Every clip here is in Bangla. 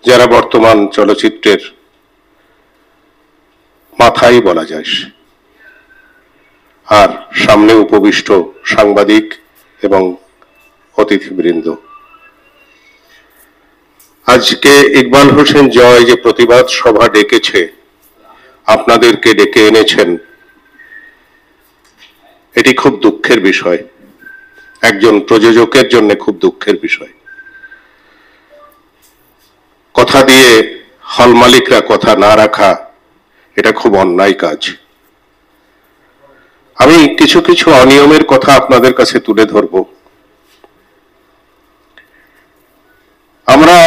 যারা বর্তমান চলচ্চিত্রের মাথায় বলা যায়, আর সামনে উপবিষ্ট সাংবাদিক এবং অতিথিবৃন্দ, আজকে ইকবাল হোসেন জয় যে প্রতিবাদ সভা ডেকেছে, আপনাদেরকে ডেকে এনেছেন, এটি খুব দুঃখের বিষয়, একজন প্রযোজকের জন্য খুব দুঃখের বিষয়। কথা দিয়ে হল মালিকরা কথা না রাখা, এটা খুব অন্যায় কাজ। আমি কিছু কিছু অনিয়মের কথা আপনাদের কাছে তুলে ধরব। আমরা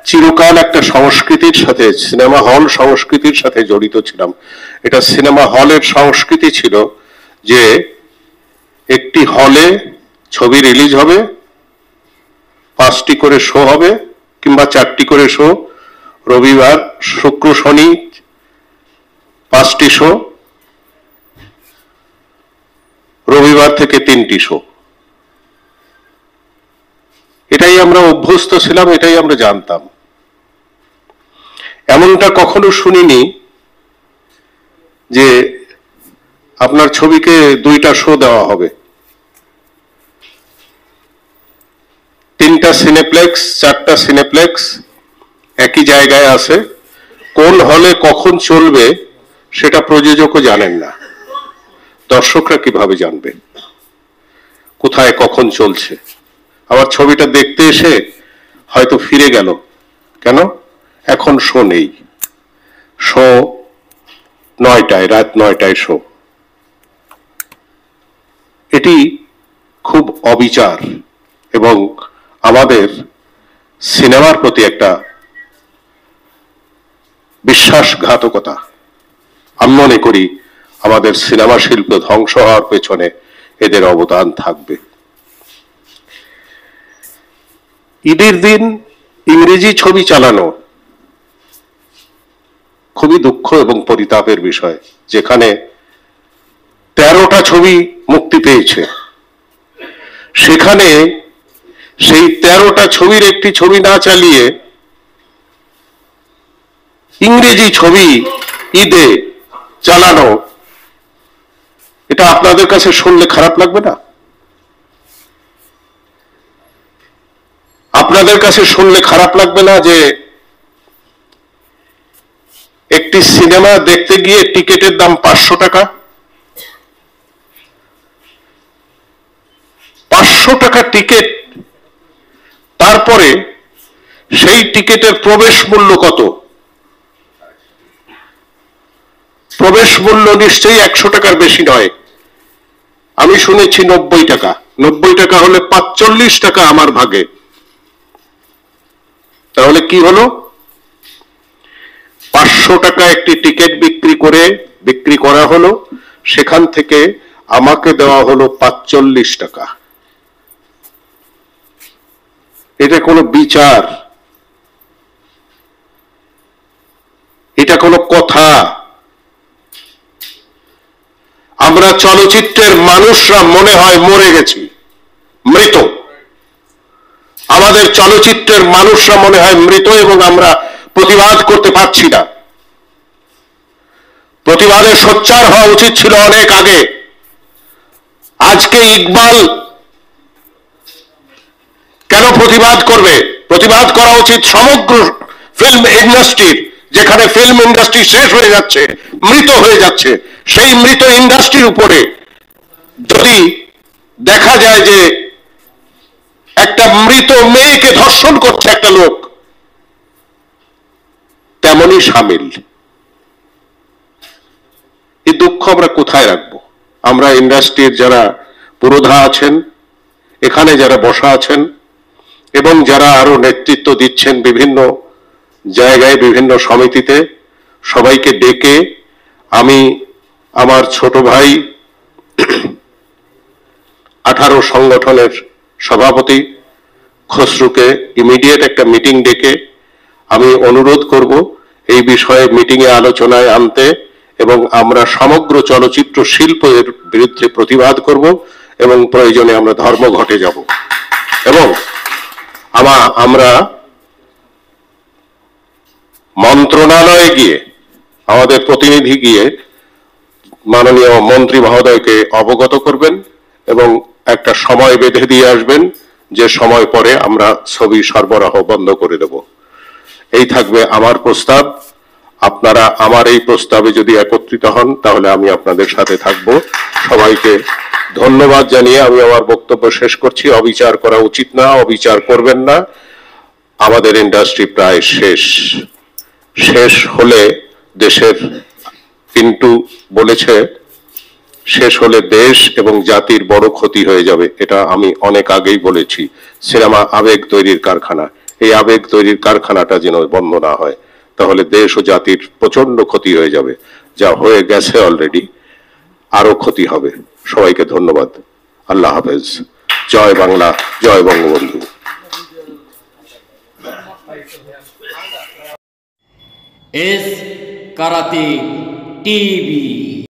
চিরকাল একটা সংস্কৃতির সাথে, সিনেমা হল সংস্কৃতির সাথে জড়িত ছিলাম। এটা সিনেমা হলের সংস্কৃতি ছিল যে একটি হলে ছবি রিলিজ হবে, 5টি করে শো হবে কিংবা 4টি করে শো, রবিবার শুক্র শনি 5টি শো, রবিবার থেকে 3টি শো। এটাই আমরা অভ্যস্ত ছিলাম, এটাই আমরা জানতাম। এমনটা কখনো শুনিনি যে আপনার ছবিকে 2টা শো দেওয়া হবে, 3টা সিনেপ্লেক্স 4টা সিনেপ্লেক্স একই জায়গায় আছে, কোন হলে কখন চলবে সেটা প্রযোজকও জানেন না, দর্শকরা কিভাবে জানবে কোথায় কখন চলছে। আবার ছবিটা দেখতে এসে হয়তো ফিরে গেল, কেন? এখন শো নেই, শো 9টায়, রাত 9টায় শো। এটি খুব অবিচার এবং আমাদের সিনেমার প্রতি একটা বিশ্বাসঘাতকতা। আমি মনে করি আমাদের সিনেমা শিল্প ধ্বংস হওয়ার পেছনে এদের অবদান থাকবে। ঈদের দিন ইংরেজি ছবি চালানো খুবই দুঃখ এবং পরিতাপের বিষয়, যেখানে 13টা ছবি মুক্তি পেয়েছে, সেখানে সেই 13টা ছবির একটি ছবি না চালিয়ে ইংরেজি ছবি ঈদে চালানো, এটা আপনাদের কাছে শুনলে খারাপ লাগবে না? আপনাদের কাছে শুনলে খারাপ লাগবে না যে একটি সিনেমা দেখতে গিয়ে টিকিটের দাম 500 টাকা, 500 টাকা টিকিট, তারপরে সেই টিকিটের প্রবেশ মূল্য কত? প্রবেশ মূল্য নিশ্চয়ই 100 টাকার বেশি নয়, আমি শুনেছি 90 টাকা। 90 টাকা হলে 45 টাকা আমার ভাগে। তাহলে কি হলো? 500 টাকা একটি টিকিট বিক্রি করা হলো, সেখান থেকে আমাকে দেওয়া হলো 45 টাকা। এটা কোনো বিচার? এটা কোনো কথা? আমরা চলচ্চিত্রের মানুষরা মনে হয় মরে গেছি, মৃত। আমাদের চলচ্চিত্রের মানুষরা মনে হয় মৃত এবং আমরা প্রতিবাদ করতে পারছি না। প্রতিবাদের সোচ্চার হওয়া উচিত ছিল অনেক আগে। আজকে ইকবাল কেন প্রতিবাদ করবে? প্রতিবাদ করা উচিত সমগ্র ফিল্ম ইন্ডাস্ট্রির, যেখানে ফিল্ম ইন্ডাস্ট্রি শেষ হয়ে যাচ্ছে, মৃত হয়ে যাচ্ছে। সেই মৃত ইন্ডাস্ট্রির উপরে যদি দেখা যায় যে একটা মৃত মেয়েকে ধর্ষণ করছে একটা লোক, তেমনই সামিল। এই দুঃখ আমরা কোথায় রাখবো? আমরা ইন্ডাস্ট্রির যারা পুরোধা আছেন, এখানে যারা বসা আছেন এবং যারা আরো নেতৃত্ব দিচ্ছেন বিভিন্ন জায়গায়, বিভিন্ন সমিতিতে, সবাইকে ডেকে আমি আমার ছোট ভাই 18 সংগঠনের সভাপতি খসরুকে ইমিডিয়েট একটা মিটিং ডেকে আমি অনুরোধ করব এই বিষয়ে মিটিংয়ে আলোচনায় আনতে, এবং আমরা সমগ্র চলচ্চিত্র শিল্পের বিরুদ্ধে প্রতিবাদ করব এবং প্রয়োজনে আমরা ধর্মঘটে যাব এবং আমরা মন্ত্রণালয়ে গিয়ে আমাদের প্রতিনিধি গিয়ে মাননীয় মন্ত্রী মহোদয়কে অবগত করবেন এবং একটা সময় বেঁধে দিয়ে আসবেন, যে সময় পরে আমরা ছবি সরবরাহ বন্ধ করে দেব। এই থাকবে আমার প্রস্তাব। আপনারা আমার এই প্রস্তাবে যদি একত্রিত হন তাহলে আমি আপনাদের সাথে থাকব। সবাইকে ধন্যবাদ জানিয়ে আমি আমার বক্তব্য শেষ করছি। অবিচার করা উচিত না, অবিচার করবেন না। আমাদের ইন্ডাস্ট্রি প্রায় শেষ হলে দেশের পিন্টু বলেছে, শেষ হলে দেশ এবং জাতির বড় ক্ষতি হয়ে যাবে। এটা আমি অনেক আগেই বলেছি। সিনেমা আবেগ তৈরির কারখানা, এই আবেগ তৈরির কারখানাটা যেন বন্ধ না হয়, তাহলে দেশ ও জাতির প্রচন্ড ক্ষতি হয়ে যাবে। যা হয়ে গেছে অলরেডি, আরো ক্ষতি হবে। সবাইকে ধন্যবাদ। আল্লাহ হাফেজ। জয় বাংলা, জয় বঙ্গবন্ধু। S karate TV.